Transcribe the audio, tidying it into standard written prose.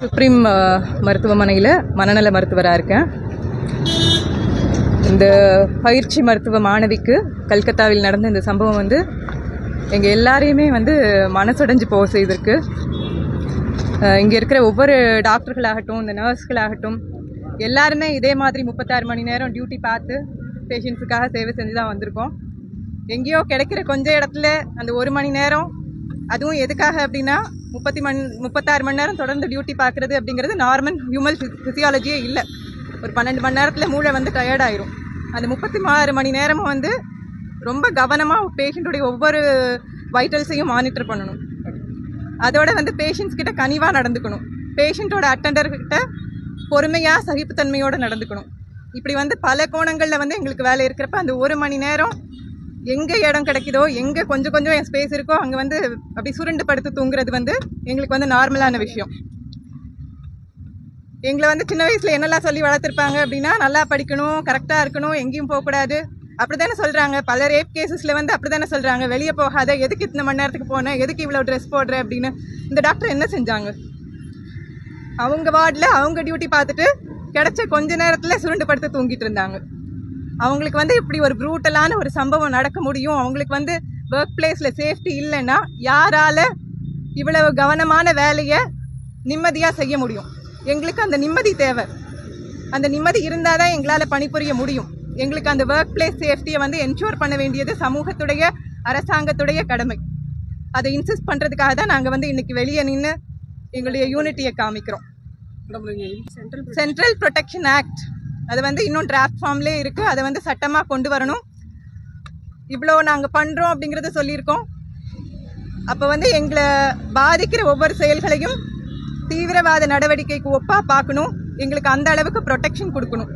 Supreme மருத்துவமனையில் மனநல மருத்துவராக இருக்கேன். இந்த பயிற்சி மருத்துவ மாணவிக்கு கல்கத்தாவில் நடந்த இந்த சம்பவம் எங்கள் எல்லாரையுமே மனசுடைஞ்சு போக செய்திருக்கு. இங்கே இருக்கிற ஒவ்வொரு டாக்டர்களாகட்டும், இந்த நர்ஸ்களாகட்டும், எல்லாருமே இதே மாதிரி 36 மணி நேரம் டியூட்டி பார்த்து பேஷண்ட்ஸுக்காக சேவை செஞ்சு தான் வந்திருக்கோம். எங்கேயோ கிடைக்கிற கொஞ்ச இடத்துல அந்த 1 மணி நேரம், அதுவும் எதுக்காக அப்படின்னா 36 மணி நேரம் தொடர்ந்து டியூட்டி பார்க்குறது அப்படிங்கிறது நார்மல் ஹியூமன் ஃபிசியாலஜியே இல்லை. ஒரு 12 மணி நேரத்தில் மூளை டயர்ட் ஆயிரும். அந்த 36 மணி நேரமும் ரொம்ப கவனமாக பேஷண்ட்டுடைய ஒவ்வொரு வைட்டல்ஸையும் மானிட்டர் பண்ணணும். அதோட பேஷண்ட்ஸ் கிட்ட கனிவாக நடந்துக்கணும். பேஷண்ட்டோட அட்டெண்டர்கிட்ட பொறுமையாக சகிப்புத்தன்மையோடு நடந்துக்கணும். இப்படி பல கோணங்களில் எங்களுக்கு வேலை இருக்கிறப்ப அந்த 1 மணி நேரம் எங்கே இடம் கிடைக்குதோ, எங்கே கொஞ்சம் கொஞ்சம் ஸ்பேஸ் இருக்கோ அங்கே அப்படி சுருண்டு படுத்து தூங்குறது எங்களுக்கு நார்மலான விஷயம். எங்களை சின்ன வயசில் என்னெல்லாம் சொல்லி வளர்த்துருப்பாங்க அப்படின்னா, நல்லா படிக்கணும், கரெக்டாக இருக்கணும், எங்கேயும் போகக்கூடாது, அப்படி தானே சொல்கிறாங்க. பல ரேப் கேசஸில் அப்படி தானே சொல்கிறாங்க, வெளியே போகாத, எதுக்கு இத்தனை மணி நேரத்துக்கு போனேன், எதுக்கு இவ்வளோ ட்ரெஸ் போடுற அப்படின்னு. இந்த டாக்டர் என்ன செஞ்சாங்க? அவங்க வார்டில் அவங்க டியூட்டி பார்த்துட்டு கிடைச்ச கொஞ்ச நேரத்தில் சுருண்டு படுத்து தூங்கிட்டு இருந்தாங்க. அவங்களுக்கு இப்படி ஒரு ப்ரூட்டலான ஒரு சம்பவம் நடக்க முடியும், அவங்களுக்கு ஒர்க் பிளேஸில் சேஃப்டி இல்லைன்னா யாரால் இவ்வளவு கவனமான வேலையை நிம்மதியாக செய்ய முடியும்? எங்களுக்கு அந்த நிம்மதி தேவை. அந்த நிம்மதி இருந்தால் தான் எங்களால் பணிபுரிய முடியும். எங்களுக்கு அந்த ஒர்க் பிளேஸ் சேஃப்டியை என்ஷூர் பண்ண வேண்டியது சமூகத்துடைய, அரசாங்கத்துடைய கடமை. அதை இன்சிஸ்ட் பண்ணுறதுக்காக தான் நாங்கள் இன்னைக்கு வெளியே நின்று எங்களுடைய யூனிட்டியை காமிக்கிறோம். சென்ட்ரல் ப்ரொடெக்ஷன் ஆக்ட் அது இன்னும் டிராஃப்ட் ஃபார்ம்லேயே இருக்குது. அதை சட்டமாக கொண்டு வரணும். இவ்வளோ நாங்கள் பண்ணுறோம் அப்படிங்கிறத சொல்லியிருக்கோம். அப்போ எங்களை பாதிக்கிற ஒவ்வொரு செயல்களையும் தீவிரவாத நடவடிக்கைக்கு ஒப்பாக பார்க்கணும். எங்களுக்கு அந்த அளவுக்கு ப்ரொடெக்ஷன் கொடுக்கணும்.